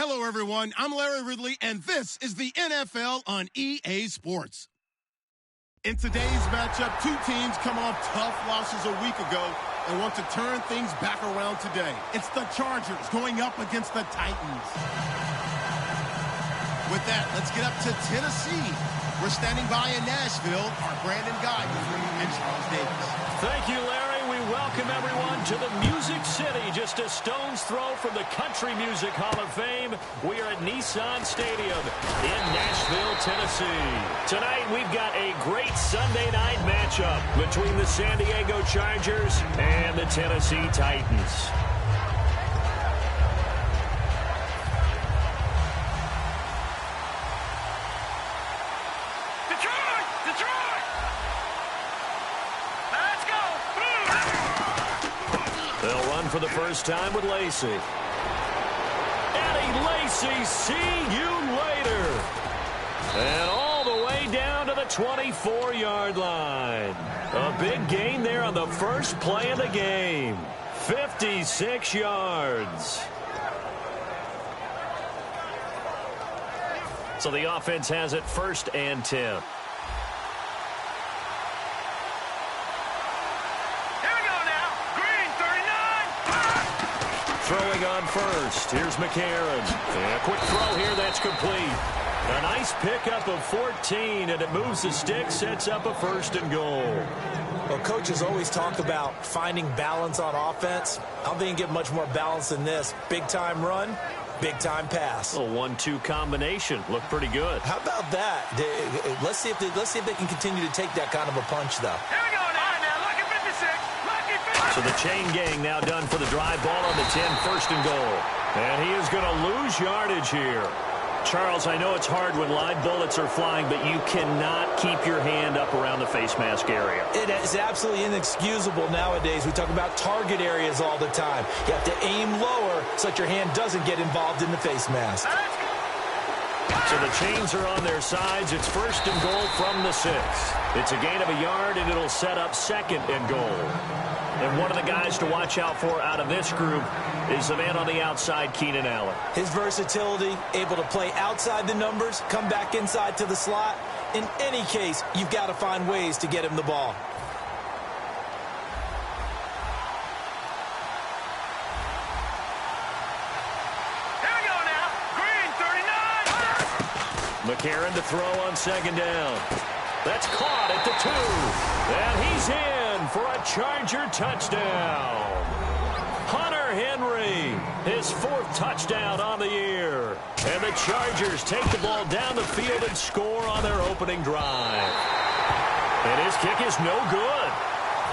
Hello, everyone. I'm Larry Ridley, and this is the NFL on EA Sports. In today's matchup, two teams come off tough losses a week ago and want to turn things back around today. It's the Chargers going up against the Titans. With that, let's get up to Tennessee. We're standing by in Nashville. Our Brandon Guy and Charles Davis. Thank you, Larry. We welcome everyone to the Music City, just a stone's throw from the Country Music Hall of Fame. We are at Nissan Stadium in Nashville, Tennessee. Tonight, we've got a great Sunday night matchup between the San Diego Chargers and the Tennessee Titans. They'll run for the first time with Lacey. Eddie Lacy, see you later. And all the way down to the 24-yard line. A big gain there on the first play of the game. 56 yards. So the offense has it 1st and 10. Throwing on first. Here's McCarron. And a quick throw here that's complete. A nice pickup of 14, and it moves the stick, sets up a 1st and goal. Well, coaches always talk about finding balance on offense. I don't think you can get much more balance than this. Big-time run, big-time pass. A 1-2 combination. Looked pretty good. How about that? Let's see if they can continue to take that kind of a punch, though. Here we go now. Lucky 56. Lucky 56. So the chain gang now done for the drive ball on the 10, 1st and goal. And he is going to lose yardage here. Charles, I know it's hard when live bullets are flying, but you cannot keep your hand up around the face mask area. It is absolutely inexcusable nowadays. We talk about target areas all the time. You have to aim lower so that your hand doesn't get involved in the face mask. So the chains are on their sides. It's 1st and goal from the 6. It's a gain of a yard, and it'll set up 2nd and goal. And one of the guys to watch out for out of this group is the man on the outside, Keenan Allen. His versatility, able to play outside the numbers, come back inside to the slot. In any case, you've got to find ways to get him the ball. Here we go now. Green 39. McCarron to throw on 2nd down. That's caught at the 2. And he's in for a Charger touchdown. Hunter Henry, his 4th touchdown on the year. And the Chargers take the ball down the field and score on their opening drive. And his kick is no good.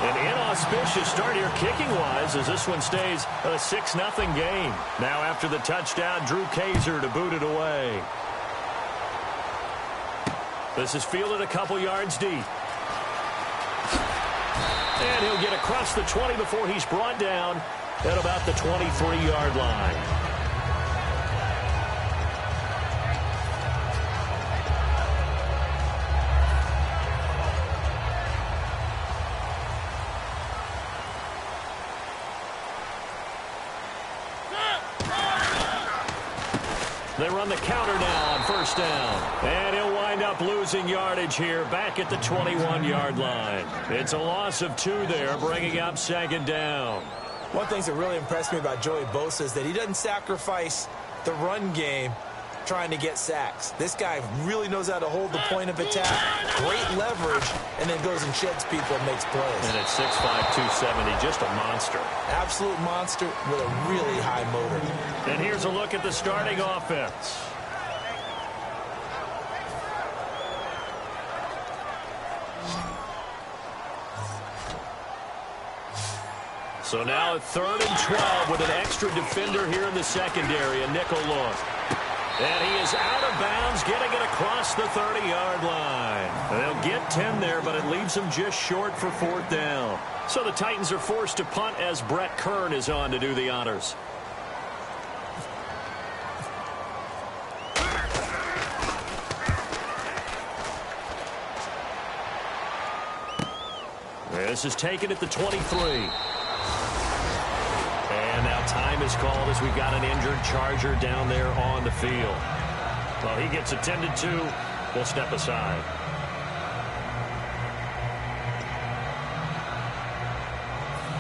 An inauspicious start here kicking-wise as this one stays a 6-0 game. Now after the touchdown, Drew Kaiser to boot it away. This is fielded a couple yards deep. And he'll get across the 20 before he's brought down at about the 23-yard line. They run the counter now on 1st down. And he'll wind up losing yardage here back at the 21-yard line. It's a loss of 2 there, bringing up 2nd down. One thing that really impressed me about Joey Bosa is that he doesn't sacrifice the run game trying to get sacks. This guy really knows how to hold the point of attack, great leverage, and then goes and sheds people and makes plays. And at 6'5", 270, just a monster. Absolute monster with a really high motor. And here's a look at the starting offense. So now a 3rd and 12 with an extra defender here in the secondary, a nickel look. And he is out of bounds, getting it across the 30-yard line. They'll get 10 there, but it leaves them just short for 4th down. So the Titans are forced to punt as Brett Kern is on to do the honors. This is taken at the 23. And now time is called as we've got an injured Charger down there on the field. Well, he gets attended to. We'll step aside.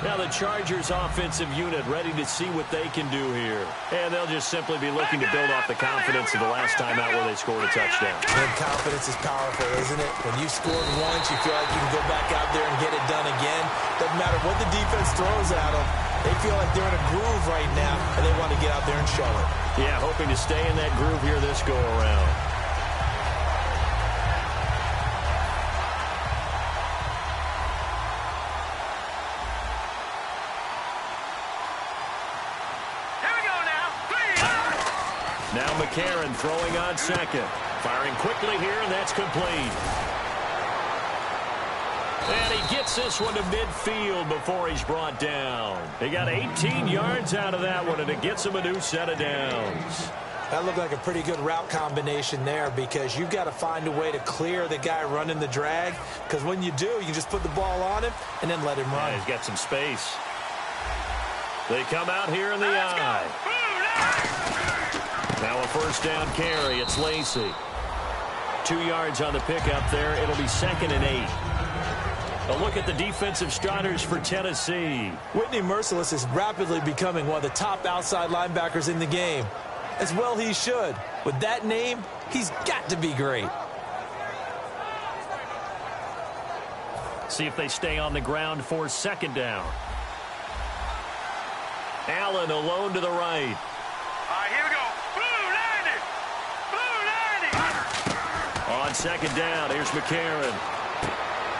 Now the Chargers offensive unit ready to see what they can do here. And they'll just simply be looking to build off the confidence of the last time out where they scored a touchdown. And confidence is powerful, isn't it? When you scored once, you feel like you can go back out there and get it done again. Doesn't matter what the defense throws at them. They feel like they're in a groove right now, and they want to get out there and show it. Yeah, hoping to stay in that groove here this go-around. Now McCarron throwing on second. Firing quickly here, and that's complete. And he gets this one to midfield before he's brought down. He got 18 yards out of that one, and it gets him a new set of downs. That looked like a pretty good route combination there because you've got to find a way to clear the guy running the drag, because when you do, you can just put the ball on him and then let him run. Yeah, he's got some space. They come out here in the eye. Now a first down carry. It's Lacy. 2 yards on the pickup there. It'll be 2nd and 8. A look at the defensive starters for Tennessee. Whitney Merciless is rapidly becoming one of the top outside linebackers in the game. As well he should. With that name, he's got to be great. See if they stay on the ground for 2nd down. Allen alone to the right. All right, here we go. Blue 90. Blue 90. On 2nd down, here's McCarron.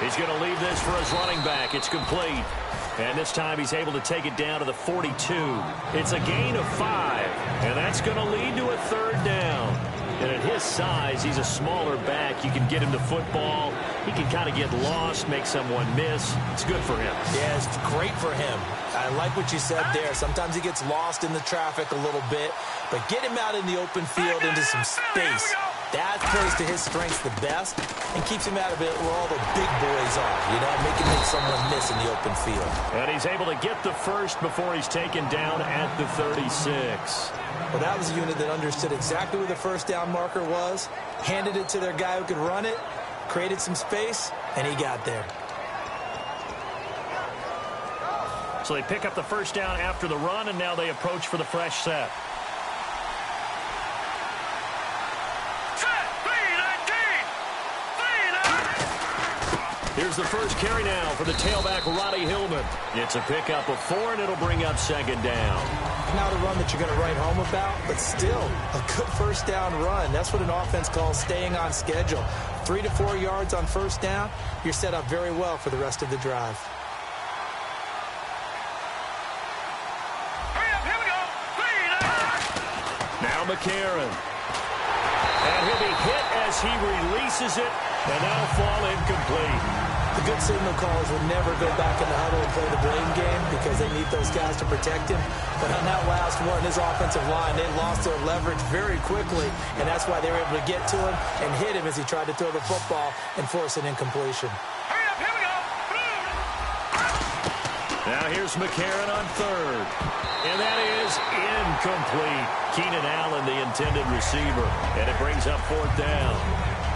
He's going to leave this for his running back. It's complete. And this time he's able to take it down to the 42. It's a gain of 5. And that's going to lead to a 3rd down. And at his size, he's a smaller back. You can get him the football. He can kind of get lost, make someone miss. It's good for him. Yeah, it's great for him. I like what you said there. Sometimes he gets lost in the traffic a little bit. But get him out in the open field into some space. That plays to his strengths the best and keeps him out of it where all the big boys are. You know, make someone miss in the open field. And he's able to get the first before he's taken down at the 36. Well, that was a unit that understood exactly where the first down marker was, handed it to their guy who could run it, created some space, and he got there. So they pick up the first down after the run, and now they approach for the fresh set. Here's the first carry now for the tailback, Roddy Hillman. It's a pickup of 4, and it'll bring up 2nd down. Not a run that you're going to write home about, but still a good first down run. That's what an offense calls staying on schedule. 3 to 4 yards on first down, you're set up very well for the rest of the drive. Hurry up, here we go. Now McCarron. And he'll be hit as he releases it, and that'll fall incomplete. The good signal callers would never go back in the huddle and play the blame game because they need those guys to protect him. But on that last one, his offensive line, they lost their leverage very quickly, and that's why they were able to get to him and hit him as he tried to throw the football and force an incompletion. Hurry up, here we go. Now here's McCarron on 3rd. And that is incomplete. Keenan Allen, the intended receiver. And it brings up 4th down.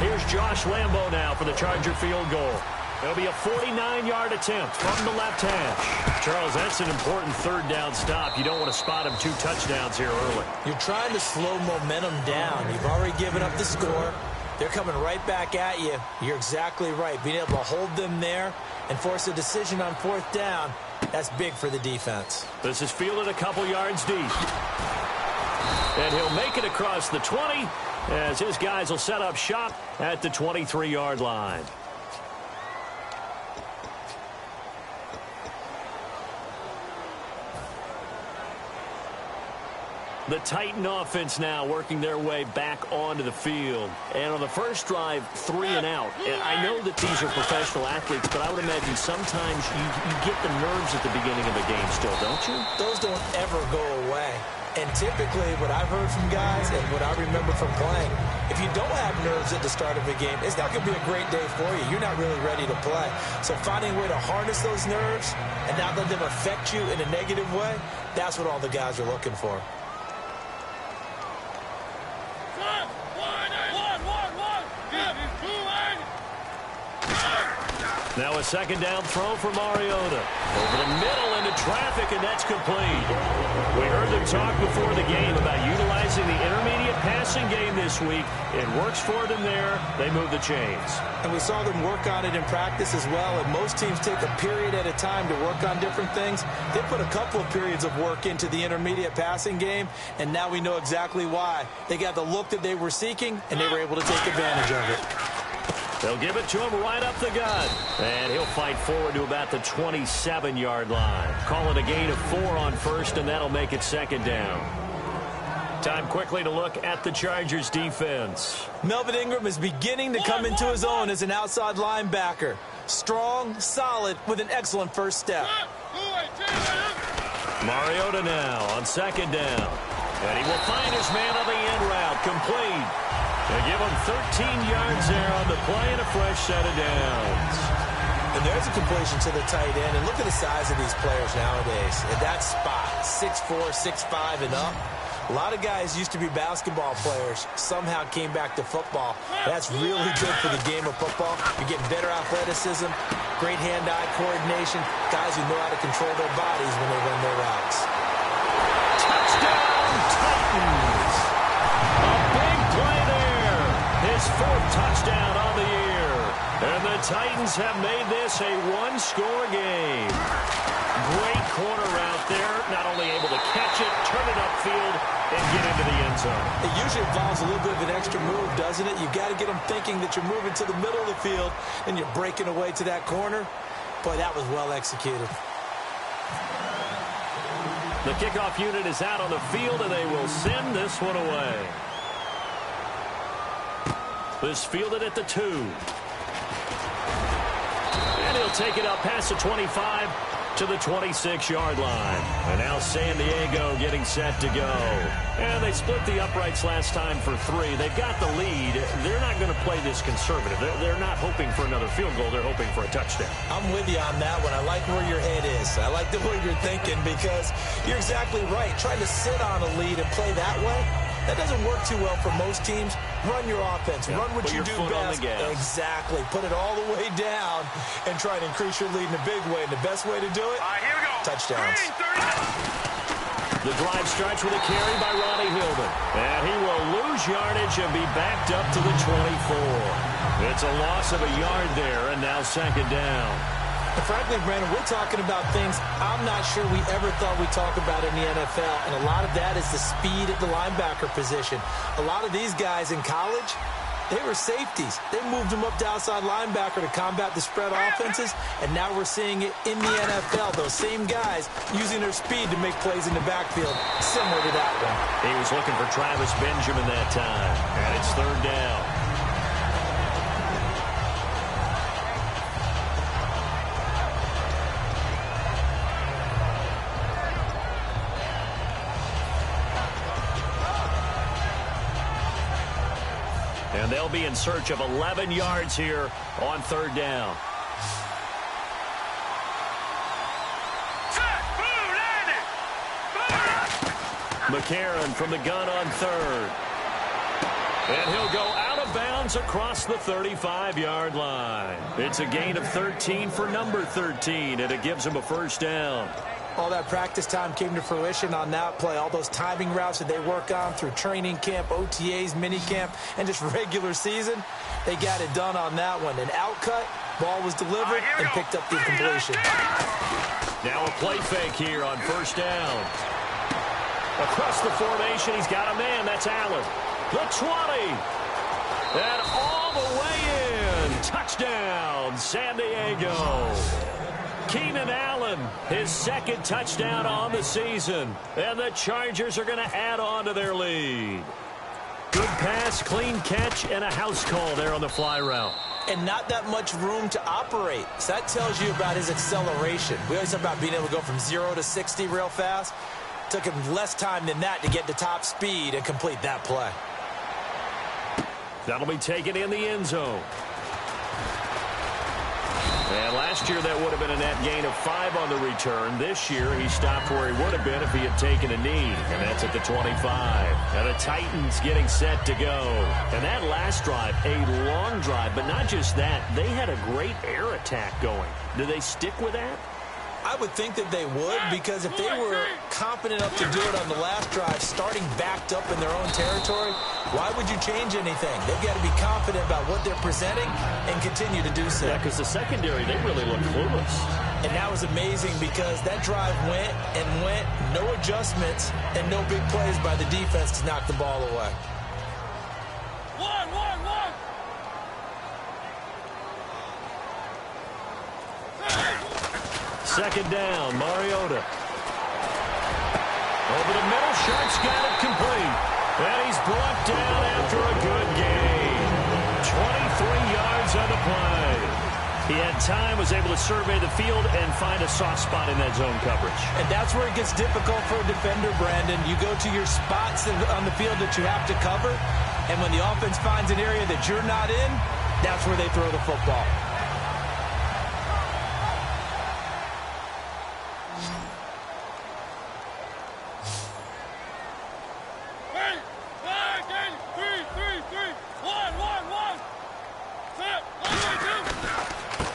Here's Josh Lambo now for the Charger field goal. It'll be a 49-yard attempt from the left hash. Charles, that's an important 3rd down stop. You don't want to spot him 2 touchdowns here early. You're trying to slow momentum down. You've already given up the score. They're coming right back at you. You're exactly right. Being able to hold them there and force a decision on 4th down, that's big for the defense. This is fielded a couple yards deep. And he'll make it across the 20 as his guys will set up shop at the 23-yard line. The Titan offense now working their way back onto the field. And on the first drive, 3 and out. And I know that these are professional athletes, but I would imagine sometimes you get the nerves at the beginning of a game still, don't you? Those don't ever go away. And typically, what I've heard from guys and what I remember from playing, if you don't have nerves at the start of a game, it's not going to be a great day for you. You're not really ready to play. So finding a way to harness those nerves and not let them affect you in a negative way, that's what all the guys are looking for. Now a second down throw for Mariota. Over the middle into traffic, and that's complete. We heard them talk before the game about utilizing the intermediate passing game this week. It works for them there. They move the chains. And we saw them work on it in practice as well. And most teams take a period at a time to work on different things. They put a couple of periods of work into the intermediate passing game, and now we know exactly why. They got the look that they were seeking, and they were able to take advantage of it. They'll give it to him right up the gut. And he'll fight forward to about the 27-yard line. Call it a gain of 4 on first, and that'll make it second down. Time quickly to look at the Chargers defense. Melvin Ingram is beginning to come into his own as an outside linebacker. Strong, solid, with an excellent first step. Mariota now on second down. And he will find his man on the end route. Complete. They give him 13 yards there on the play and a fresh set of downs. And there's a completion to the tight end. And look at the size of these players nowadays. At that spot, 6'4", 6'5", and up. A lot of guys used to be basketball players. Somehow came back to football. That's really good for the game of football. You're getting better athleticism, great hand-eye coordination, guys who know how to control their bodies when they run their routes. Touchdown, Titans! A big play there. His 4th touchdown on the year. And the Titans have made this a one-score game. Great corner route there. Not only able to catch it, turn it upfield, and get into the end zone. It usually involves a little bit of an extra move, doesn't it? You've got to get them thinking that you're moving to the middle of the field and you're breaking away to that corner. Boy, that was well executed. The kickoff unit is out on the field, and they will send this one away. This fielded at the 2. And he'll take it up past the 25 to the 26-yard line. And now San Diego getting set to go. And they split the uprights last time for 3. They've got the lead. They're not going to play this conservative. They're not hoping for another field goal. They're hoping for a touchdown. I'm with you on that one. I like where your head is. I like the way you're thinking because you're exactly right. Trying to sit on a lead and play that way, that doesn't work too well for most teams. Run your offense. Run what you do best. Exactly. Put it all the way down and try to increase your lead in a big way. And the best way to do it, Here we go. touchdowns. The drive starts with a carry by Ronnie Hillman. And he will lose yardage and be backed up to the 24. It's a loss of a yard there, and now second down. And frankly, Brandon, we're talking about things I'm not sure we ever thought we'd talk about in the NFL. And a lot of that is the speed at the linebacker position. A lot of these guys in college, they were safeties. They moved them up to outside linebacker to combat the spread offenses. And now we're seeing it in the NFL. Those same guys using their speed to make plays in the backfield, similar to that one. He was looking for Travis Benjamin that time. And it's third down. And they'll be in search of 11 yards here on third down. McCarron from the gun on third. And he'll go out of bounds across the 35-yard line. It's a gain of 13 for number 13, and it gives him a first down. All that practice time came to fruition on that play. All those timing routes that they work on through training camp, OTAs, mini camp, and just regular season, they got it done on that one. An outcut, ball was delivered, and picked up the completion. Now a play fake here on first down. Across the formation, he's got a man. That's Allen. The 20. And all the way in. Touchdown, San Diego. Keenan Allen, his second touchdown on the season. And the Chargers are going to add on to their lead. Good pass, clean catch, and a house call there on the fly route. And not that much room to operate. So that tells you about his acceleration. We always talk about being able to go from 0 to 60 real fast. took him less time than that to get to top speed and complete that play. That'll be taken in the end zone. And last year that would have been a net gain of 5 on the return. This year he stopped where he would have been if he had taken a knee, and that's at the 25. And the Titans getting set to go. And that last drive, a long drive, but not just that. They had a great air attack going. Do they stick with that? I would think that they would, because if they were confident enough to do it on the last drive, starting backed up in their own territory, why would you change anything? They've got to be confident about what they're presenting and continue to do so. Yeah, because the secondary, they really look clueless. And that was amazing because that drive went and went, no adjustments, and no big plays by the defense to knock the ball away. One. Second down, Mariota. Over the middle, Sharks got it complete. And he's brought down after a good gain. 23 yards on the play. He had time, was able to survey the field and find a soft spot in that zone coverage. And that's where it gets difficult for a defender, Brandon. You go to your spots on the field that you have to cover, and when the offense finds an area that you're not in, that's where they throw the football.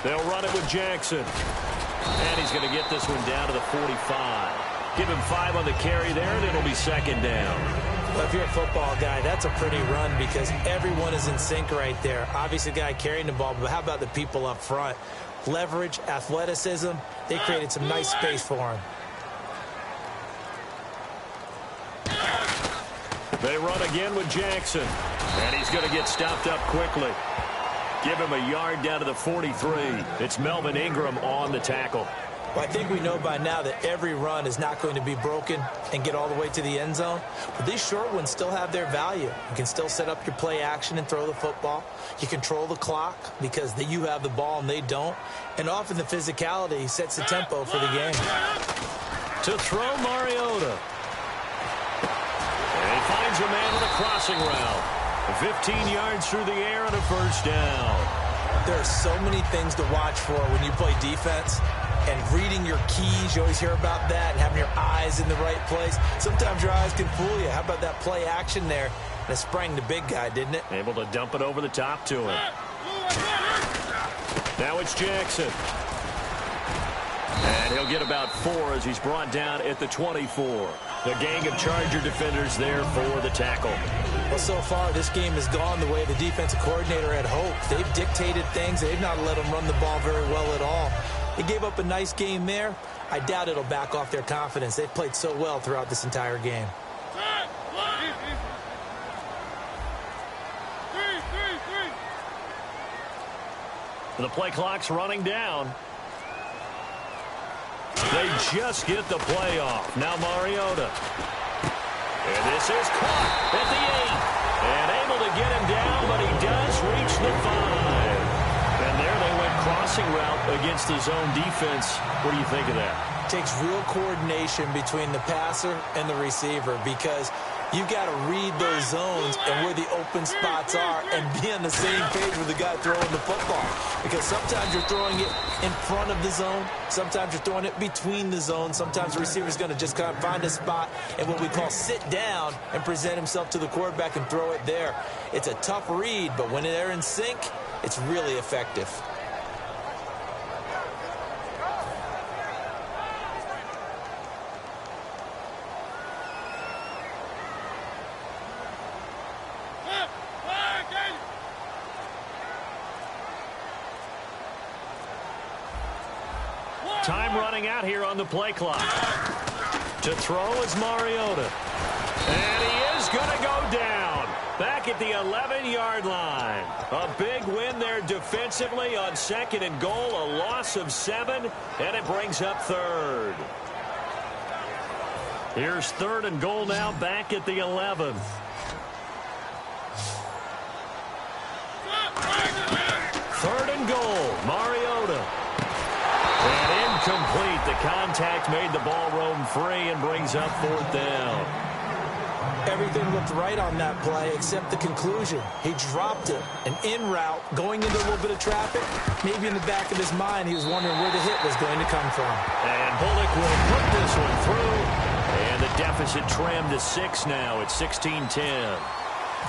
They'll run it with Jackson. And he's going to get this one down to the 45. Give him 5 on the carry there, and it'll be second down. Well, if you're a football guy, that's a pretty run because everyone is in sync right there. Obviously, the guy carrying the ball, but how about the people up front? Leverage, athleticism, they created some nice space for him. They run again with Jackson. And he's going to get stopped up quickly. Give him a yard down to the 43. It's Melvin Ingram on the tackle. Well, I think we know by now that every run is not going to be broken and get all the way to the end zone. But these short ones still have their value. You can still set up your play action and throw the football. You control the clock because you have the ball and they don't. And often the physicality sets the tempo for the game. To throw Mariota. And he finds a man with a crossing route. 15 yards through the air and a first down. There are so many things to watch for when you play defense. And reading your keys, you always hear about that, and having your eyes in the right place. Sometimes your eyes can fool you. How about that play action there? And it sprang the big guy, didn't it? Able to dump it over the top to him. Now it's Jackson. And he'll get about 4 as he's brought down at the 24. The gang of Charger defenders there for the tackle. Well, so far, this game has gone the way the defensive coordinator had hoped. They've dictated things. They've not let them run the ball very well at all. They gave up a nice game there. I doubt it'll back off their confidence. They've played so well throughout this entire game. The play clock's running down. They just get the play off. Now Mariota. And this is caught at the 8. And able to get him down, but he does reach the 5. And there they went crossing route against the zone defense. What do you think of that? It takes real coordination between the passer and the receiver because you've got to read those zones and where the open spots are and be on the same page with the guy throwing the football. Because sometimes you're throwing it in front of the zone. Sometimes you're throwing it between the zones. Sometimes the receiver's going to just kind of find a spot and what we call sit down and present himself to the quarterback and throw it there. It's a tough read, but when they're in sync, it's really effective. Time running out here on the play clock. To throw is Mariota. And he is going to go down. Back at the 11-yard line. A big win there defensively on 2nd and goal. A loss of 7. And it brings up 3rd. Here's 3rd and goal now back at the 11. Third and goal. Mariota. And incomplete. The contact made the ball roam free and brings up 4th down. Everything looked right on that play except the conclusion. He dropped it, an in route, going into a little bit of traffic. Maybe in the back of his mind, he was wondering where the hit was going to come from. And Bullock will put this one through. And the deficit trimmed to 6 now at 16-10.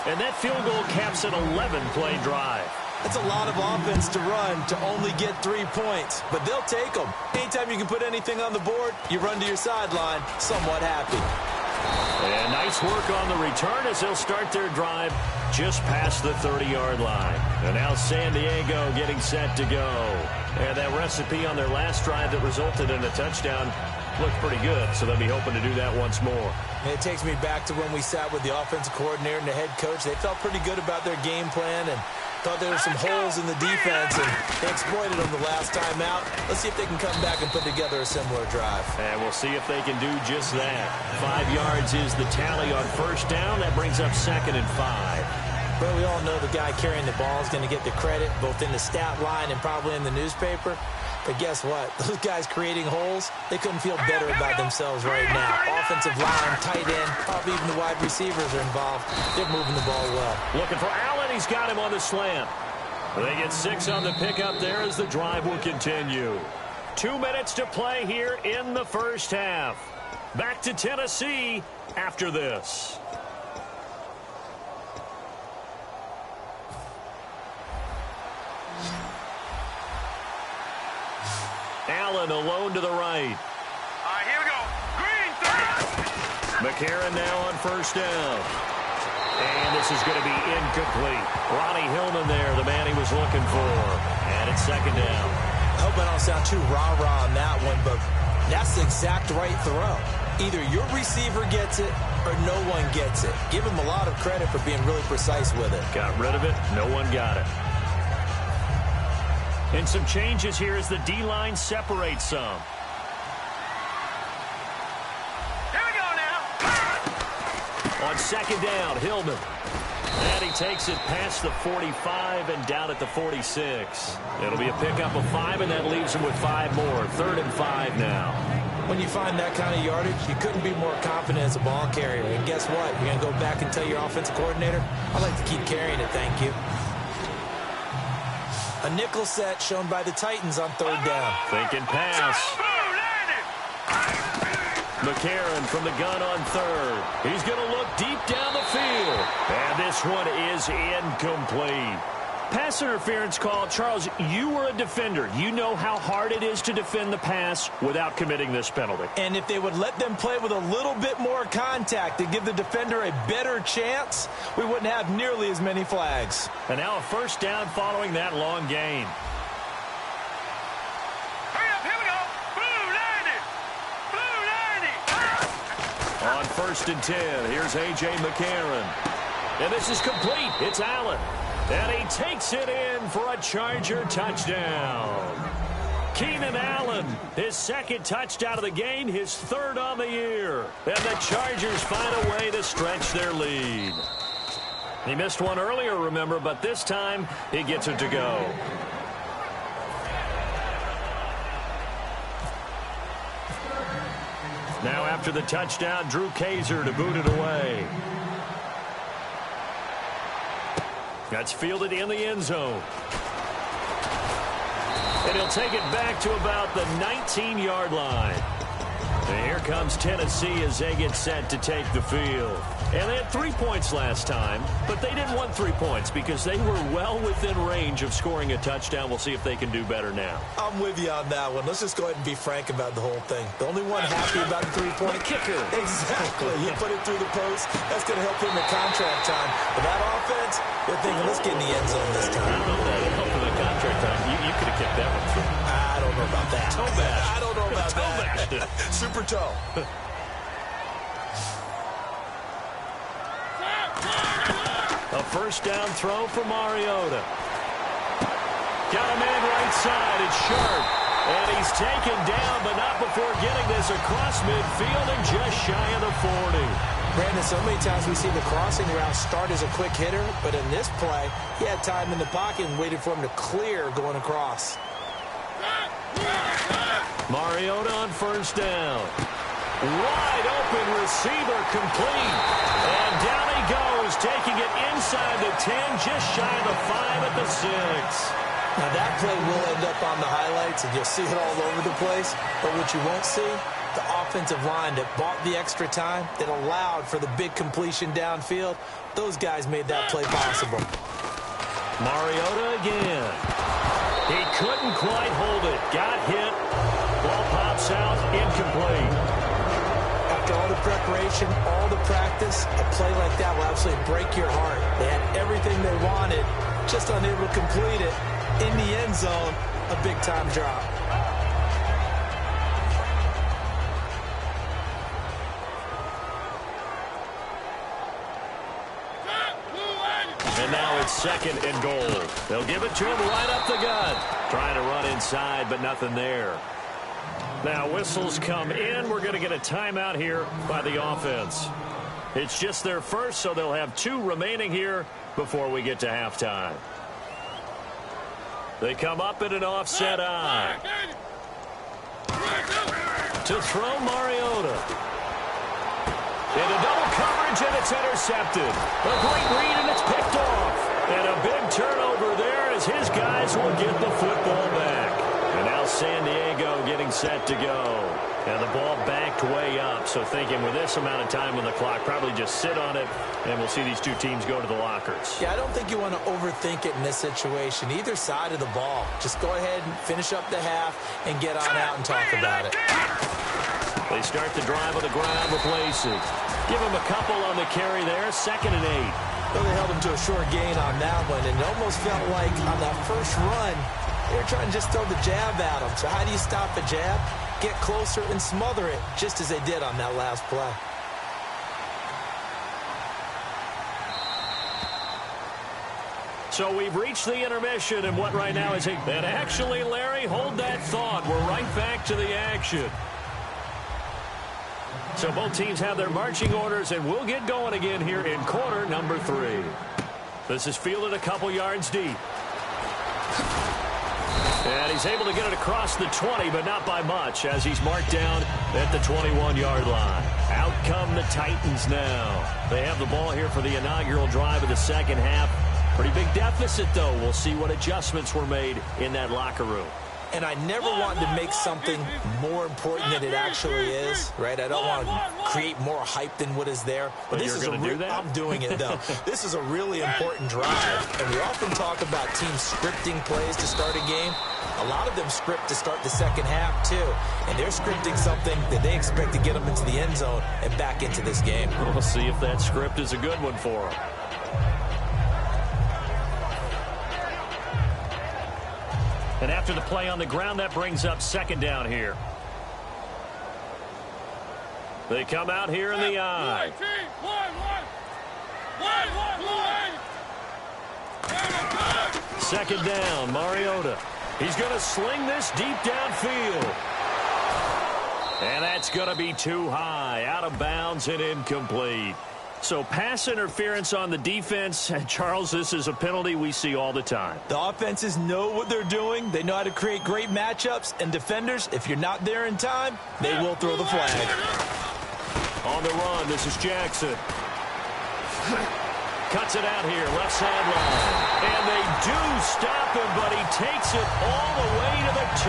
And that field goal caps an 11-play drive. That's a lot of offense to run to only get 3 points, but they'll take them. Anytime you can put anything on the board, you run to your sideline somewhat happy. And nice work on the return as they'll start their drive just past the 30-yard line. And now San Diego getting set to go. And that recipe on their last drive that resulted in a touchdown looked pretty good, so they'll be hoping to do that once more. And it takes me back to when we sat with the offensive coordinator and the head coach. They felt pretty good about their game plan and thought there were some holes in the defense, and they exploited them the last time out. Let's see if they can come back and put together a similar drive. And we'll see if they can do just that. 5 yards is the tally on 1st down. That brings up 2nd and 5. Well, we all know the guy carrying the ball is going to get the credit, both in the stat line and probably in the newspaper. But guess what? Those guys creating holes, they couldn't feel better about themselves right now. Offensive line, tight end, probably even the wide receivers are involved. They're moving the ball well. Looking for Allen. He's got him on the slant. They get 6 on the pickup there as the drive will continue. 2 minutes to play here in the 1st half. Back to Tennessee after this. Allen alone to the right. All right, here we go. Green, 3. McCarron now on 1st down. And this is going to be incomplete. Ronnie Hillman there, the man he was looking for. And it's 2nd down. I hope I don't sound too rah-rah on that one, but that's the exact right throw. Either your receiver gets it or no one gets it. Give him a lot of credit for being really precise with it. Got rid of it. No one got it. And some changes here as the D-line separates some. Here we go now. On 2nd down, Hillman. And he takes it past the 45 and down at the 46. It'll be a pickup of 5, and that leaves him with 5 more. 3rd and 5 now. When you find that kind of yardage, you couldn't be more confident as a ball carrier. And guess what? You're going to go back and tell your offensive coordinator, I'd like to keep carrying it, thank you. A nickel set shown by the Titans on 3rd down. Thinking pass. McCarron from the gun on 3rd. He's going to look deep down the field. And this one is incomplete. Pass interference call. Charles, you were a defender. You know how hard it is to defend the pass without committing this penalty. And if they would let them play with a little bit more contact to give the defender a better chance, we wouldn't have nearly as many flags. And now a 1st down following that long gain. Hurry up, here we go. Blue 90. Blue 90. On 1st and 10, here's A.J. McCarron. And this is complete. It's Allen. And he takes it in for a Charger touchdown. Keenan Allen, his 2nd touchdown of the game, his 3rd on the year. And the Chargers find a way to stretch their lead. He missed one earlier, remember, but this time he gets it to go. Now after the touchdown, Drew Kaiser to boot it away. That's fielded in the end zone. And he'll take it back to about the 19-yard line. And here comes Tennessee as they get set to take the field. And they had 3 points last time, but they didn't want 3 points because they were well within range of scoring a touchdown. We'll see if they can do better now. I'm with you on that one. Let's just go ahead and be frank about the whole thing. The only one happy about the 3-point kicker. Exactly. He put it through the post. That's going to help him in contract time. But that offense, they're thinking, let's get in the end zone this time. I don't know that. It helped him in contract time. You could have kicked that one through. I don't know about that. Toe bash. I don't know about toe that. Bash. Super toe. A 1st down throw for Mariota. Got a man right side. It's Sharp. And he's taken down, but not before getting this across midfield and just shy of the 40. Brandon, so many times we see the crossing route start as a quick hitter, but in this play, he had time in the pocket and waited for him to clear going across. Mariota on first down. Wide open receiver complete. And down he goes, taking it inside the 10, just shy of the 5 at the 6. Now that play will end up on the highlights, and you'll see it all over the place. But what you won't see, the offensive line that bought the extra time, that allowed for the big completion downfield, those guys made that play possible. Mariota again. He couldn't quite hold it. Got hit. Ball pops out, incomplete. After all the preparation, all the practice, a play like that will absolutely break your heart. They had everything they wanted, just unable to complete it. In the end zone, a big-time drop. And now it's 2nd and goal. They'll give it to him right up the gut. Trying to run inside, but nothing there. Now whistles come in. We're going to get a timeout here by the offense. It's just their first, so they'll have 2 remaining here before we get to halftime. They come up in an offset eye. To throw Mariota. Into double coverage, and it's intercepted. A great read, and it's picked off. And a big turnover there as his guys will get the football back. And now San Diego getting set to go. And the ball backed way up. So thinking with this amount of time on the clock, probably just sit on it, and we'll see these 2 teams go to the lockers. Yeah, I don't think you want to overthink it in this situation. Either side of the ball. Just go ahead and finish up the half and get on out and talk about it. They start the drive on the ground with Lacey. Give him a couple on the carry there. 2nd and 8. Well, they held him to a short gain on that one, and it almost felt like on that first run, they were trying to just throw the jab at him. So how do you stop a jab? Get closer and smother it, just as they did on that last play. So we've reached the intermission, and what right now is a... And actually, Larry, hold that thought. We're right back to the action. So both teams have their marching orders, and we'll get going again here in quarter number 3. This is fielded a couple yards deep. And he's able to get it across the 20, but not by much, as he's marked down at the 21-yard line. Out come the Titans now. They have the ball here for the inaugural drive of the second half. Pretty big deficit, though. We'll see what adjustments were made in that locker room. And I never want to make something more important than it actually is, right? I don't want to create more hype than what is there. But this is I'm doing it, though. This is a really important drive. And we often talk about teams scripting plays to start a game. A lot of them script to start the second half, too. And they're scripting something that they expect to get them into the end zone and back into this game. We'll see if that script is a good one for them. And after the play on the ground, that brings up 2nd down here. They come out here in the eye. 2nd down, Mariota. He's going to sling this deep downfield. And that's going to be too high, out of bounds and incomplete. So pass interference on the defense. And Charles, this is a penalty we see all the time. The offenses know what they're doing. They know how to create great matchups. And defenders, if you're not there in time, they will throw the flag. On the run, this is Jackson. Cuts it out here, left sideline. And they do stop him, but he takes it all the way to the 2.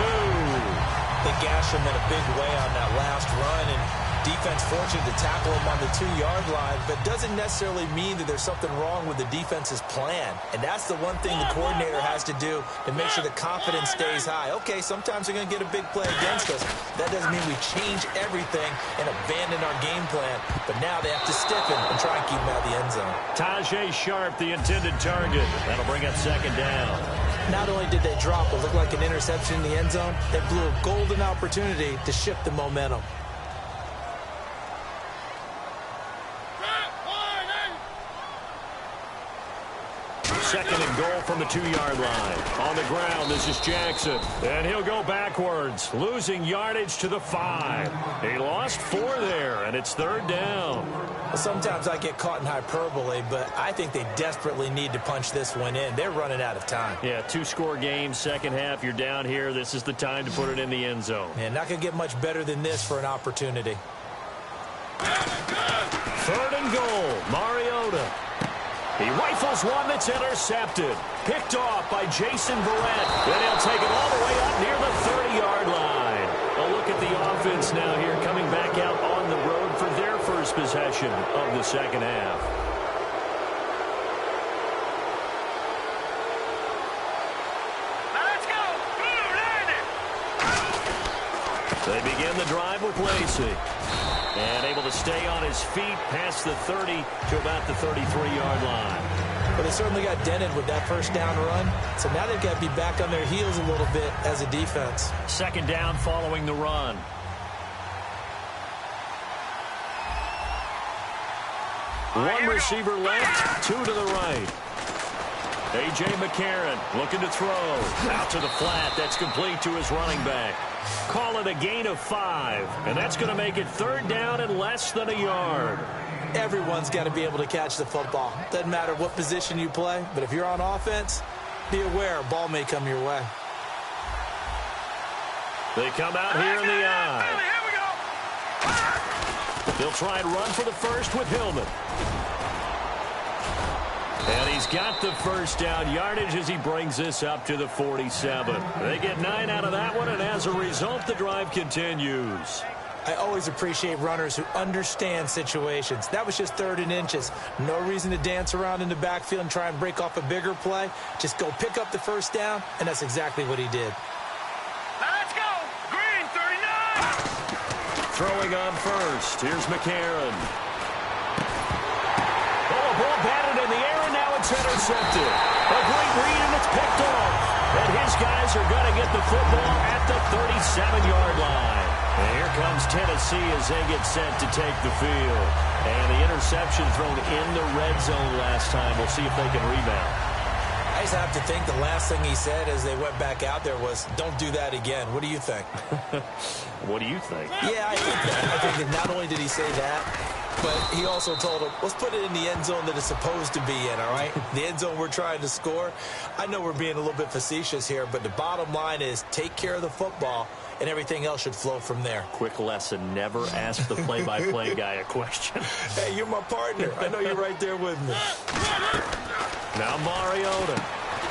They gash him in a big way on that last run, and defense fortunate to tackle him on the 2-yard line, but doesn't necessarily mean that there's something wrong with the defense's plan. And that's the one thing the coordinator has to do to make sure the confidence stays high. Okay, sometimes they're going to get a big play against us. That doesn't mean we change everything and abandon our game plan. But now they have to stiffen and try and keep him out of the end zone. Tajay Sharp, the intended target. That'll bring up 2nd down. Not only did they drop what looked like an interception in the end zone, they blew a golden opportunity to shift the momentum. second and goal from the 2-yard line. On the ground, this is Jackson. And he'll go backwards, losing yardage to the 5. He lost 4 there, and it's third down. Well, sometimes I get caught in hyperbole, but I think they desperately need to punch this one in. They're running out of time. Yeah, 2-score game, second half. You're down here. This is the time to put it in the end zone. And not going to get much better than this for an opportunity. Third and goal, Mariota. He rifles one that's intercepted. Picked off by Jason Verrett. Then he'll take it all the way up near the 30-yard line. A look at the offense now here coming back out on the road for their first possession of the second half. Now let's go. Blue, They begin the drive with Lacey. And able to stay on his feet past the 30 to about the 33-yard line. Well, they certainly got dented with that first down run. So now they've got to be back on their heels a little bit as a defense. Second down following the run. One receiver left, 2 to the right. A.J. McCarron looking to throw. Out to the flat. That's complete to his running back. Call it a gain of 5. And that's going to make it third down and less than a yard. Everyone's got to be able to catch the football. Doesn't matter what position you play, but if you're on offense, be aware a ball may come your way. They come out here in the eye. Here we go. They'll try and run for the first with Hillman. And he's got the first down yardage as he brings this up to the 47. They get 9 out of that one, and as a result, the drive continues. I always appreciate runners who understand situations. That was just third and inches. No reason to dance around in the backfield and try and break off a bigger play. Just go pick up the first down, and that's exactly what he did. Now let's go. Green, 39. Throwing on first. Here's McCarron. Oh, a ball batted in the air, and now it's intercepted. A great read, and it's picked off. And his guys are going to get the football at the 37-yard line. And here comes Tennessee as they get set to take the field. And the interception thrown in the red zone last time. We'll see if they can rebound. I just have to think the last thing he said as they went back out there was, don't do that again. What do you think? What do you think? Yeah, I think that. I think that not only did he say that, but he also told him, let's put it in the end zone that it's supposed to be in, all right? The end zone we're trying to score. I know we're being a little bit facetious here, but the bottom line is take care of the football, and everything else should flow from there. Quick lesson, never ask the play-by-play guy a question. Hey, you're my partner. I know you're right there with me. Now Mariota.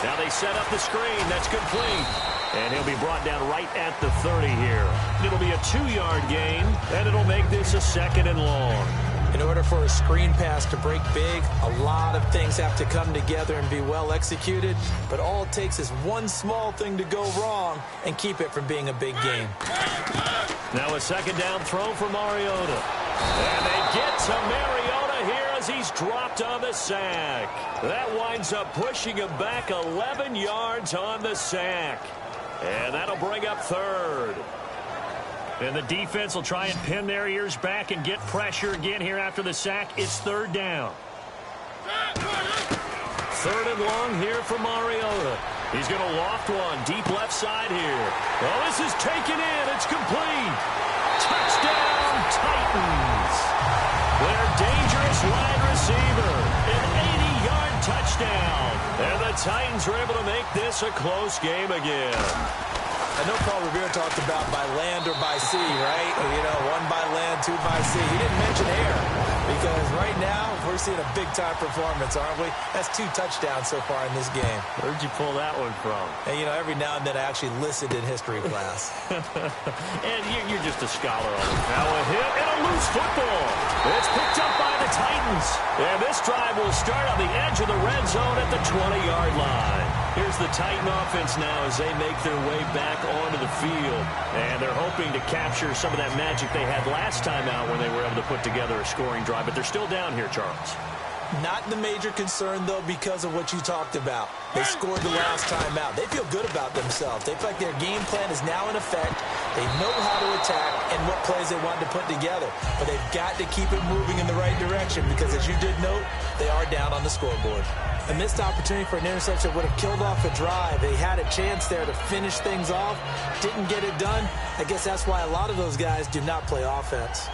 Now they set up the screen. That's complete. And he'll be brought down right at the 30 here. It'll be a 2-yard gain, and it'll make this a second and long. In order for a screen pass to break big, a lot of things have to come together and be well executed. But all it takes is one small thing to go wrong and keep it from being a big game. Now a second down throw for Mariota. And they get to Mariota here as he's dropped on the sack. That winds up pushing him back 11 yards on the sack. And that'll bring up third. And the defense will try and pin their ears back and get pressure again here after the sack. It's third down. Third and long here for Mariota. He's going to loft one deep left side here. Oh, this is taken in. It's complete. Touchdown, Titans. Their dangerous wide receiver. An 80-yard touchdown. And the Titans are able to make this a close game again. I know Paul Revere talked about by land or by sea, right? You know, 1 by land, 2 by sea. He didn't mention air because right now we're seeing a big-time performance, aren't we? That's 2 touchdowns so far in this game. Where'd you pull that one from? And, you know, every now and then I actually listened in history class. And you're just a scholar on it. Now a hit and a loose football. It's picked up by the Titans. And this drive will start on the edge of the red zone at the 20-yard line. Here's the Titan offense now as they make their way back onto the field. And they're hoping to capture some of that magic they had last time out when they were able to put together a scoring drive. But they're still down here, Charles. Not the major concern, though, because of what you talked about. They scored the last time out. They feel good about themselves. They feel like their game plan is now in effect. They know how to attack and what plays they want to put together. But they've got to keep it moving in the right direction because, as you did note, they are down on the scoreboard. A missed opportunity for an interception would have killed off a drive. They had a chance there to finish things off. Didn't get it done. I guess that's why a lot of those guys do not play offense.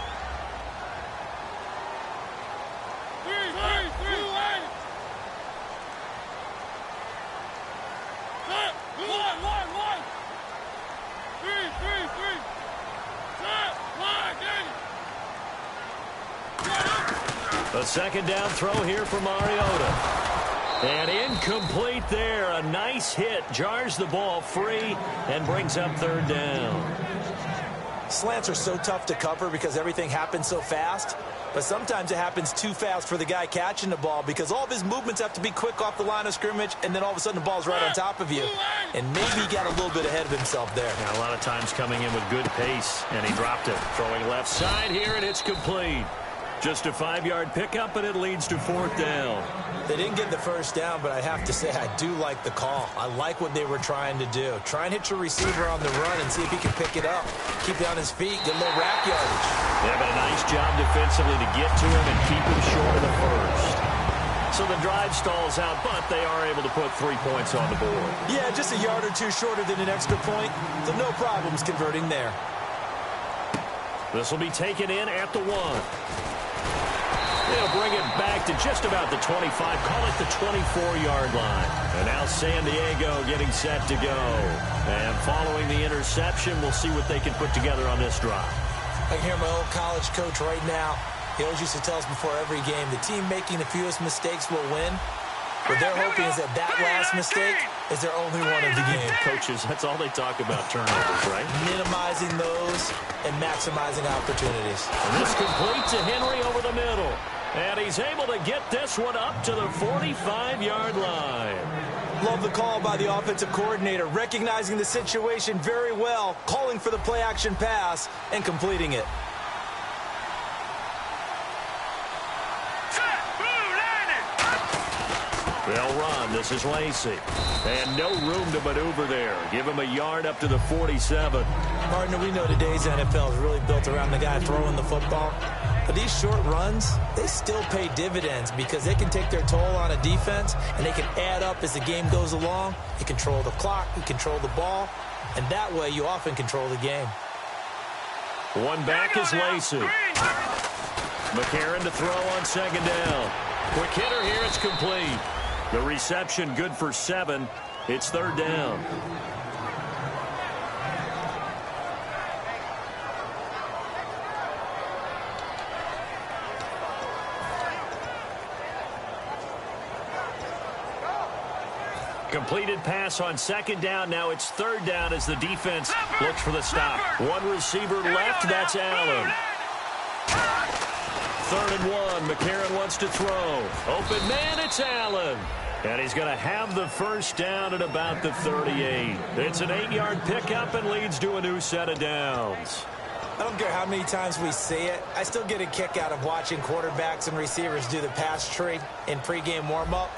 A second down throw here for Mariota. And incomplete there. A nice hit. Jars the ball free and brings up third down. Slants are so tough to cover because everything happens so fast. But sometimes it happens too fast for the guy catching the ball because all of his movements have to be quick off the line of scrimmage, and then all of a sudden the ball's right on top of you. And maybe he got a little bit ahead of himself there. Now, a lot of times coming in with good pace, and he dropped it. Throwing left side here, and it's complete. Just a 5-yard pickup, and it leads to fourth down. They didn't get the first down, but I have to say I do like the call. I like what they were trying to do. Try and hit your receiver on the run and see if he can pick it up. Keep it on his feet, get a little rack yardage. Yeah, but a nice job defensively to get to him and keep him short of the first. So the drive stalls out, but they are able to put 3 points on the board. Yeah, just a yard or two shorter than an extra point, so no problems converting there. This will be taken in at the 1. They'll bring it back to just about the 25, call it the 24-yard line. And now San Diego getting set to go. And following the interception, we'll see what they can put together on this drive. I can hear my old college coach right now. He always used to tell us before every game, the team making the fewest mistakes will win. What they're hoping is that last mistake is their only one of the game. Coaches, that's all they talk about, turnovers, right? Minimizing those and maximizing opportunities. And this complete to Henry over the middle. And he's able to get this one up to the 45-yard line. Love the call by the offensive coordinator, recognizing the situation very well, calling for the play-action pass, and completing it. They'll run. This is Lacey. And no room to maneuver there. Give him a yard up to the 47. Partner, we know today's NFL is really built around the guy throwing the football. But these short runs, they still pay dividends because they can take their toll on a defense, and they can add up as the game goes along. You control the clock, you control the ball, and that way you often control the game. One back is Lacey. McCarron to throw on second down. Quick hitter here, it's complete. The reception good for 7. It's third down. Completed pass on second down. Now it's third down as the defense looks for the stop. One receiver left. That's Allen. 3rd and 1. McCarron wants to throw. Open man, it's Allen. And he's going to have the first down at about the 38. It's an 8-yard pickup and leads to a new set of downs. I don't care how many times we see it. I still get a kick out of watching quarterbacks and receivers do the pass tree in pregame warm-up.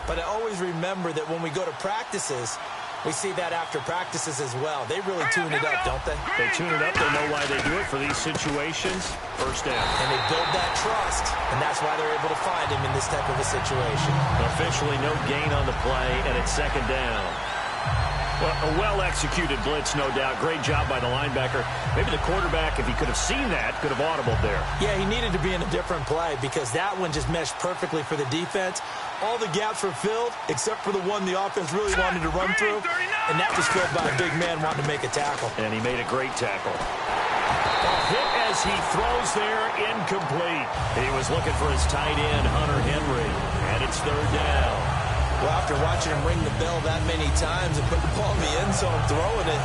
But I always remember that when we go to practices, we see that after practices as well. They really tune it up, don't they? They tune it up. They know why they do it for these situations. First down. And they build that trust, and that's why they're able to find him in this type of a situation. Officially no gain on the play, and it's second down. Well, a well-executed blitz, no doubt. Great job by the linebacker. Maybe the quarterback, if he could have seen that, could have audibled there. Yeah, he needed to be in a different play because that one just meshed perfectly for the defense. All the gaps were filled except for the one the offense really wanted to run through, and that was filled by a big man wanting to make a tackle. And he made a great tackle. A hit as he throws there, incomplete. He was looking for his tight end, Hunter Henry, and it's third down. Well, after watching him ring the bell that many times and put the ball in the end zone throwing it,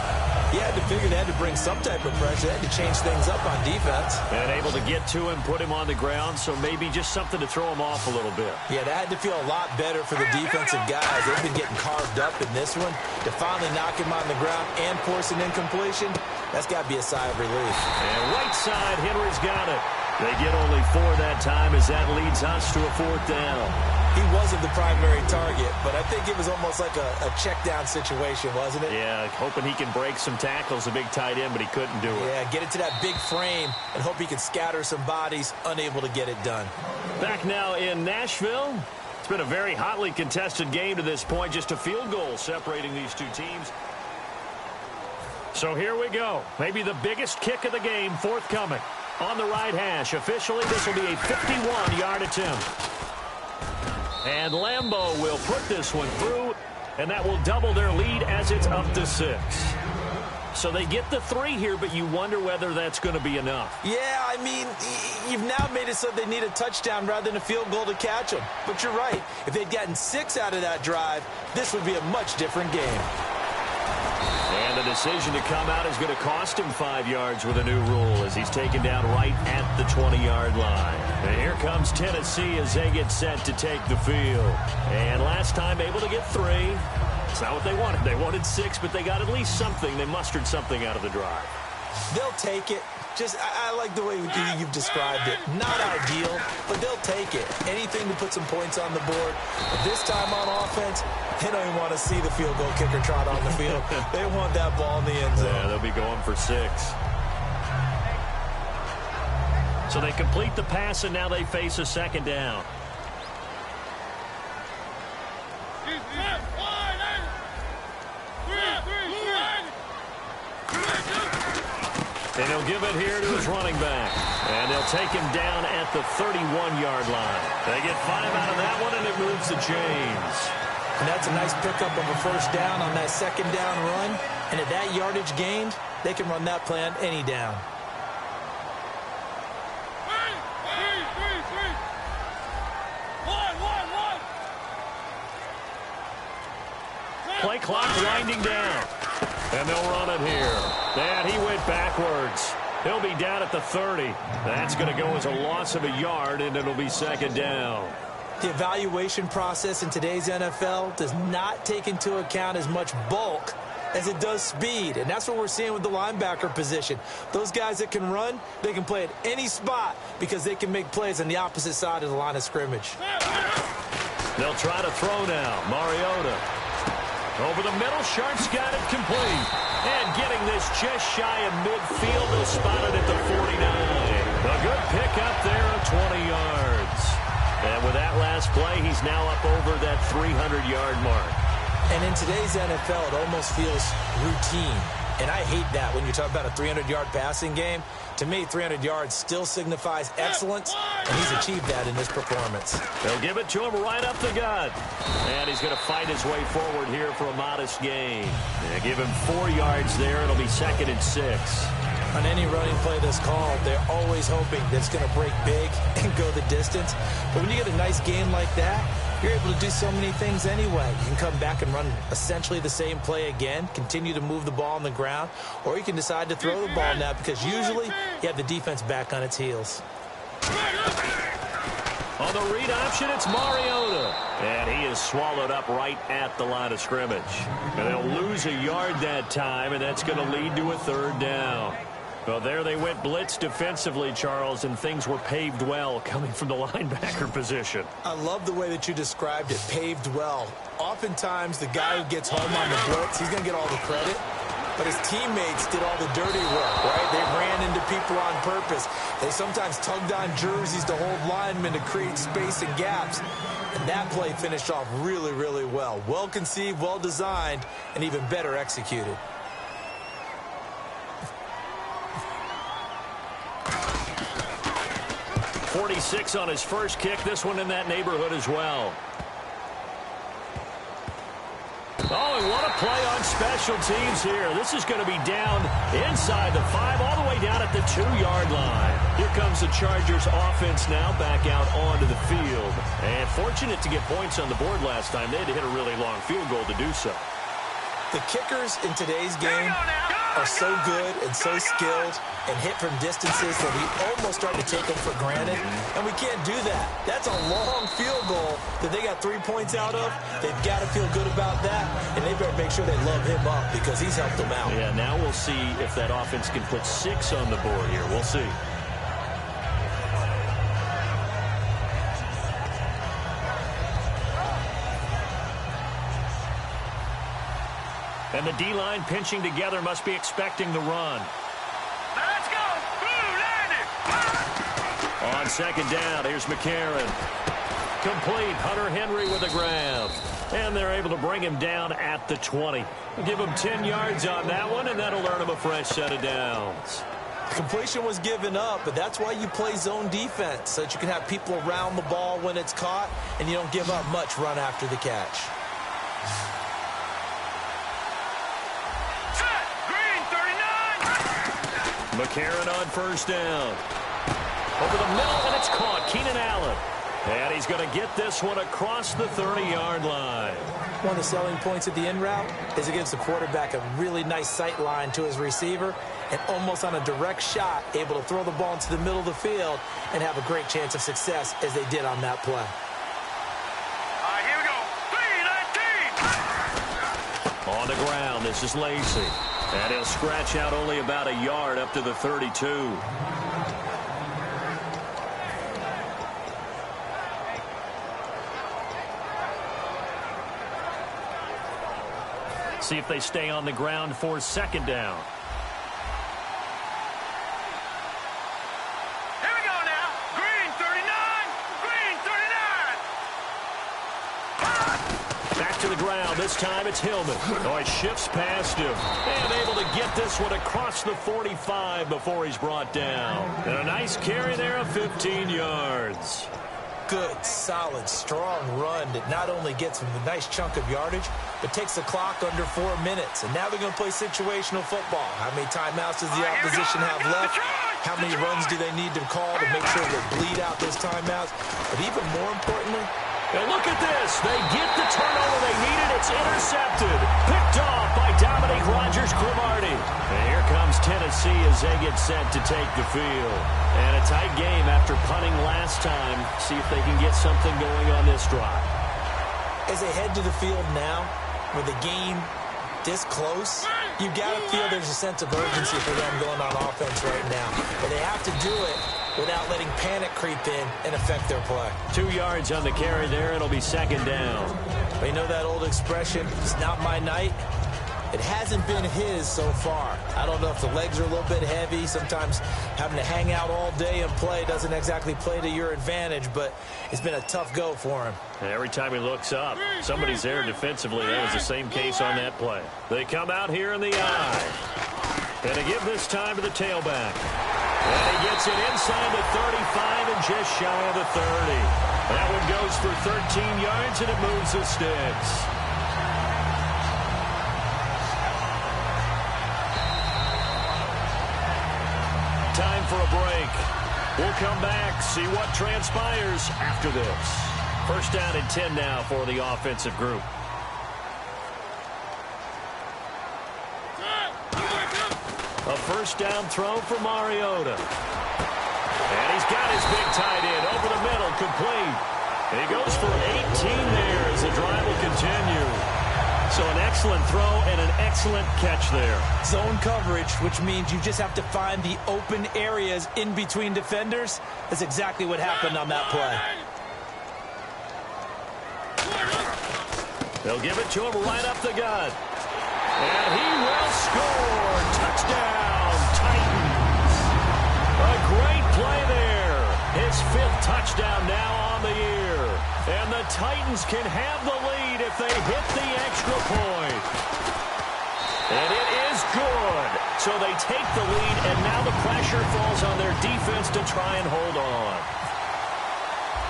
he had to figure they had to bring some type of pressure. They had to change things up on defense. And able to get to him, put him on the ground, so maybe just something to throw him off a little bit. Yeah, that had to feel a lot better for the defensive guys. They've been getting carved up in this one. To finally knock him on the ground and force an incompletion, that's got to be a sigh of relief. And right side, Henry's got it. They get only 4 that time as that leads us to a 4th down. He wasn't the primary target, but I think it was almost like a check down situation, wasn't it? Yeah, hoping he can break some tackles, a big tight end, but he couldn't do it. Yeah, get it to that big frame and hope he can scatter some bodies, unable to get it done. Back now in Nashville. It's been a very hotly contested game to this point, just a field goal separating these two teams. So here we go. Maybe the biggest kick of the game forthcoming. On the right hash. Officially, this will be a 51-yard attempt. And Lambeau will put this one through, and that will double their lead as it's up to 6. So they get the 3 here, but you wonder whether that's going to be enough. Yeah, I mean, you've now made it so they need a touchdown rather than a field goal to catch them. But you're right. If they'd gotten 6 out of that drive, this would be a much different game. And the decision to come out is going to cost him 5 yards with a new rule as he's taken down right at the 20-yard line. And here comes Tennessee as they get set to take the field. And last time able to get 3. It's not what they wanted. They wanted 6, but they got at least something. They mustered something out of the drive. They'll take it. Just, I like the way you've described it. Not ideal, but they'll take it. Anything to put some points on the board. But this time on offense, they don't even want to see the field goal kicker trot on the field. They want that ball in the end zone. Yeah, they'll be going for 6. So they complete the pass, and now they face a 2nd down. And he'll give it here to his running back. And they'll take him down at the 31-yard line. They get 5 out of that one, and it moves the chains. And that's a nice pickup of a 1st down on that 2nd down run. And at that yardage gained, they can run that play on any down. Play clock winding down. And they'll run it here. And he went backwards. He'll be down at the 30. That's going to go as a loss of a yard, and it'll be 2nd down. The evaluation process in today's NFL does not take into account as much bulk as it does speed. And that's what we're seeing with the linebacker position. Those guys that can run, they can play at any spot because they can make plays on the opposite side of the line of scrimmage. They'll try to throw now. Mariota. Over the middle, Sharp's got it complete. And getting this just shy of midfield, they'll spot it at the 49. A good pickup there of 20 yards. And with that last play, he's now up over that 300-yard mark. And in today's NFL, it almost feels routine. And I hate that when you talk about a 300-yard passing game. To me, 300 yards still signifies excellence, and he's achieved that in this performance. They'll give it to him right up the gut. And he's going to fight his way forward here for a modest gain. They give him 4 yards there. It'll be 2nd and 6. On any running play that's called, they're always hoping that it's going to break big and go the distance. But when you get a nice gain like that, you're able to do so many things anyway. You can come back and run essentially the same play again, continue to move the ball on the ground, or you can decide to throw the ball now because usually you have the defense back on its heels. On the read option, it's Mariota. And he is swallowed up right at the line of scrimmage. And they'll lose a yard that time, and that's going to lead to a 3rd down. Well, there they went blitz defensively, Charles, and things were paved well coming from the linebacker position. I love the way that you described it, paved well. Oftentimes, the guy who gets home on the blitz, he's going to get all the credit. But his teammates did all the dirty work, right? They ran into people on purpose. They sometimes tugged on jerseys to hold linemen to create space and gaps. And that play finished off really, really well. Well conceived, well designed, and even better executed. .46 on his first kick. This one in that neighborhood as well. Oh, and what a play on special teams here. This is going to be down inside the 5, all the way down at the 2-yard line. Here comes the Chargers offense now back out onto the field. And fortunate to get points on the board last time. They had to hit a really long field goal to do so. The kickers in today's game are so good and so skilled and hit from distances that we almost start to take them for granted, and we can't do that. That's a long field goal that they got 3 points out of. They've got to feel good about that, and they better make sure they love him up because he's helped them out. Yeah, now we'll see if that offense can put 6 on the board here. We'll see. And the D-line pinching together must be expecting the run. Let's go. Blue 90. On second down, here's McCarron. Complete. Hunter Henry with a grab. And they're able to bring him down at the 20. Give him 10 yards on that one, and that'll earn him a fresh set of downs. Completion was given up, but that's why you play zone defense, so that you can have people around the ball when it's caught, and you don't give up much run after the catch. Set. Green 39. McCarron on first down. Over the middle, and it's caught. Keenan Allen. And he's going to get this one across the 30-yard line. One of the selling points of the in route is it gives the quarterback a really nice sight line to his receiver and almost on a direct shot able to throw the ball into the middle of the field and have a great chance of success as they did on that play. Here we go. 3-19. On the ground, this is Lacy. And he'll scratch out only about a yard up to the 32. See if they stay on the ground for second down. Here we go now. Green 39. Green 39. Back to the ground. This time it's Hillman. Oh, he shifts past him. And able to get this one across the 45 before he's brought down. And a nice carry there of 15 yards. Good, solid, strong run that not only gets him a nice chunk of yardage, but takes the clock under 4 minutes. And now they're going to play situational football. How many timeouts does the opposition have left? How many runs do they need to call to make sure they bleed out those timeouts? But even more importantly, and look at this. They get the turnover they needed. It's intercepted. Picked off by Dominique Rodgers-Cromartie. And here comes Tennessee as they get set to take the field. And a tight game after punting last time. See if they can get something going on this drive. as they head to the field now, with the game this close, you got to feel there's a sense of urgency for them going on offense right now. But they have to do it without letting panic creep in and affect their play. 2 yards on the carry there. It'll be second down. But you know that old expression, it's not my night? It hasn't been his so far. I don't know if the legs are a little bit heavy. Sometimes having to hang out all day and play doesn't exactly play to your advantage, but it's been a tough go for him. And every time he looks up, somebody's there defensively. That was the same case on that play. They come out here in the eye. And they give this time to the tailback. And he gets it inside the 35 and just shy of the 30. That one goes for 13 yards, and it moves the sticks. Time for a break. We'll come back, see what transpires after this. First down and 10 now for the offensive group. A first down throw for Mariota. And he's got his big tight end over the middle, complete. And he goes for 18 there as the drive will continue. So an excellent throw and an excellent catch there. Zone coverage, which means you just have to find the open areas in between defenders. That's exactly what happened on that play. They'll give it to him right up the gut. And he will score. Touchdown, Titans. A great play there. His 5th touchdown now on the year. And the Titans can have the lead if they hit the extra point. And it is good. So they take the lead, and now the pressure falls on their defense to try and hold on.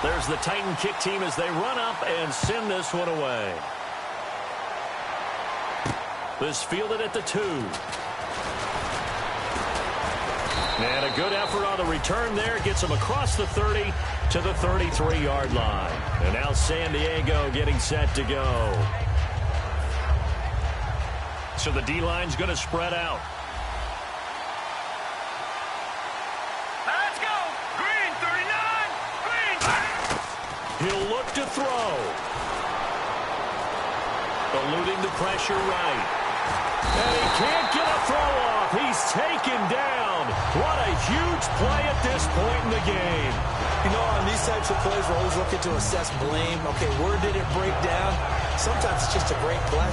There's the Titan kick team as they run up and send this one away. This fielded at the 2. And a good effort on the return there. Gets him across the 30 to the 33-yard line. And now San Diego getting set to go. So the D-line's going to spread out. Let's go. Green 39. Green. He'll look to throw. Eluding the pressure right. And he can't get a throw off. He's taken down. What a huge play at this point in the game. You know, on these types of plays, we're always looking to assess blame. Okay, where did it break down? Sometimes it's just a great play.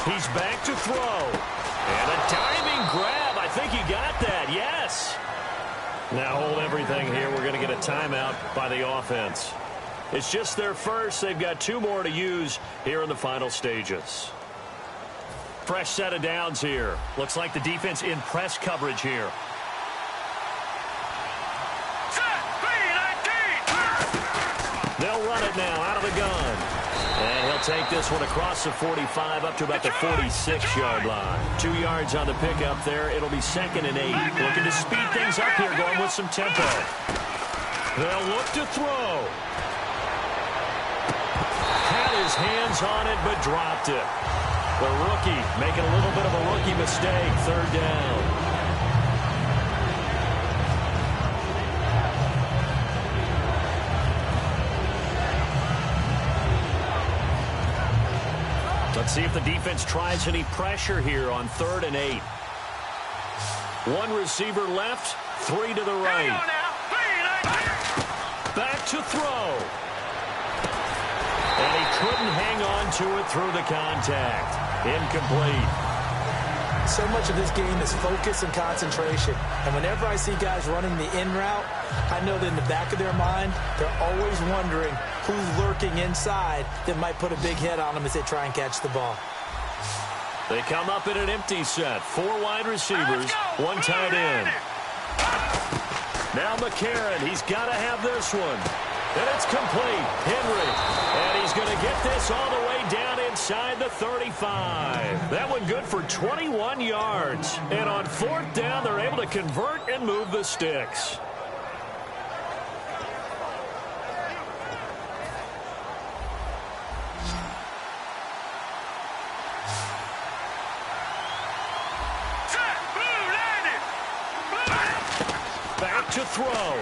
He's back to throw. And a diving grab. I think he got that. Yes. Now hold everything here. We're going to get a timeout by the offense. It's just their first. They've got 2 more to use here in the final stages. Fresh set of downs here. Looks like the defense in press coverage here. They'll run it now out of the gun. And he'll take this one across the 45 up to about the 46-yard line. 2 yards on the pickup there. It'll be 2nd and 8. Looking to speed things up here, going with some tempo. They'll look to throw. Had his hands on it, but dropped it. The rookie making a little bit of a rookie mistake. 3rd down. Let's see if the defense tries any pressure here on 3rd and 8. 1 receiver left, 3 to the right. Back to throw. And he couldn't hang on to it through the contact. Incomplete. So much of this game is focus and concentration. And whenever I see guys running the in route, I know that in the back of their mind, they're always wondering who's lurking inside that might put a big hit on them as they try and catch the ball. They come up in an empty set. 4 wide receivers, 1 tight end. Now McCarron, he's got to have this one. And it's complete. Henry. And he's going to get this all the way down inside the 35. That one good for 21 yards. And on 4th down, they're able to convert and move the sticks. Back to throw.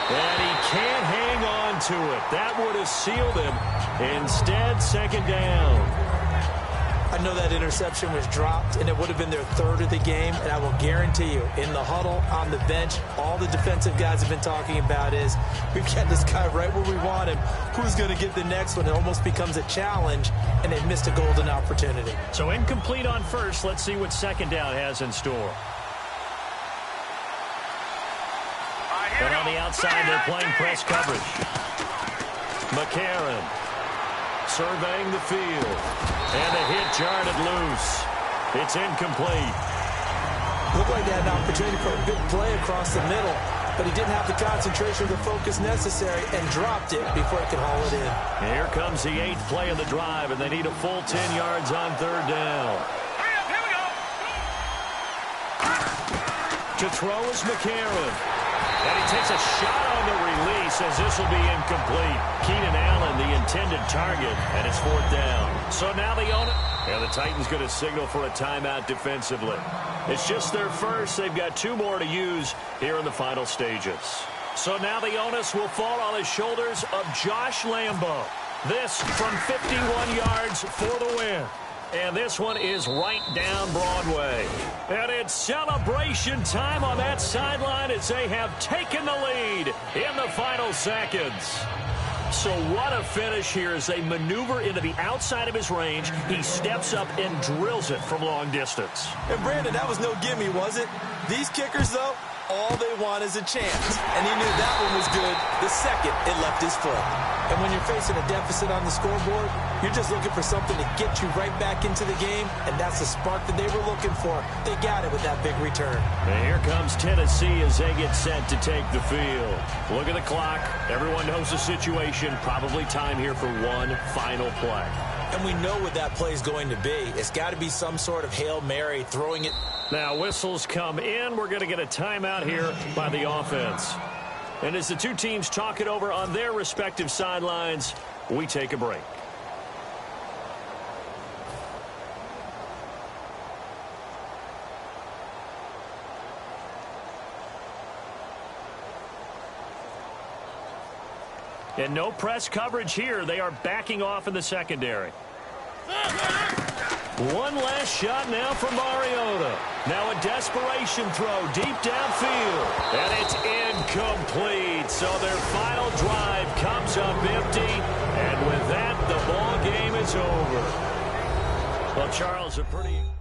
And he can't hang on to it. That would have sealed him. Instead, 2nd down. I know that interception was dropped, and it would have been their 3rd of the game. And I will guarantee you, in the huddle, on the bench, all the defensive guys have been talking about is, we've got this guy right where we want him. Who's going to get the next one? It almost becomes a challenge, and they missed a golden opportunity. So incomplete on 1st. Let's see what 2nd down has in store. But on the outside, they're playing press coverage. McCarron surveying the field. And the hit jarred it loose. It's incomplete. Looked like they had an opportunity for a big play across the middle, but he didn't have the concentration or the focus necessary and dropped it before he could haul it in. And here comes the 8th play of the drive, and they need a full 10 yards on 3rd down. Here we go. To throw is McCarron. And he takes a shot on the release as this will be incomplete. Keenan Allen, the intended target, and it's 4th down. So now the owner. And the Titans going to signal for a timeout defensively. It's just their first. They've got 2 more to use here in the final stages. So now the onus will fall on the shoulders of Josh Lambo. This from 51 yards for the win. And this one is right down Broadway. And it's celebration time on that sideline as they have taken the lead in the final seconds. So what a finish here as they maneuver into the outside of his range. He steps up and drills it from long distance. And Brandon, that was no gimme, was it? These kickers, though, all they want is a chance. And he knew that one was good the second it left his foot. And when you're facing a deficit on the scoreboard, you're just looking for something to get you right back into the game, and that's the spark that they were looking for. They got it with that big return. And here comes Tennessee as they get set to take the field. Look at the clock. Everyone knows the situation. Probably time here for one final play. And we know what that play is going to be. It's got to be some sort of Hail Mary, throwing it. Now whistles come in. We're going to get a timeout here by the offense. And as the 2 teams talk it over on their respective sidelines, we take a break. And no press coverage here. They are backing off in the secondary. One last shot now from Mariota. Now a desperation throw deep downfield. And it's incomplete. So their final drive comes up empty. And with that, the ball game is over. Well, Charles, a pretty...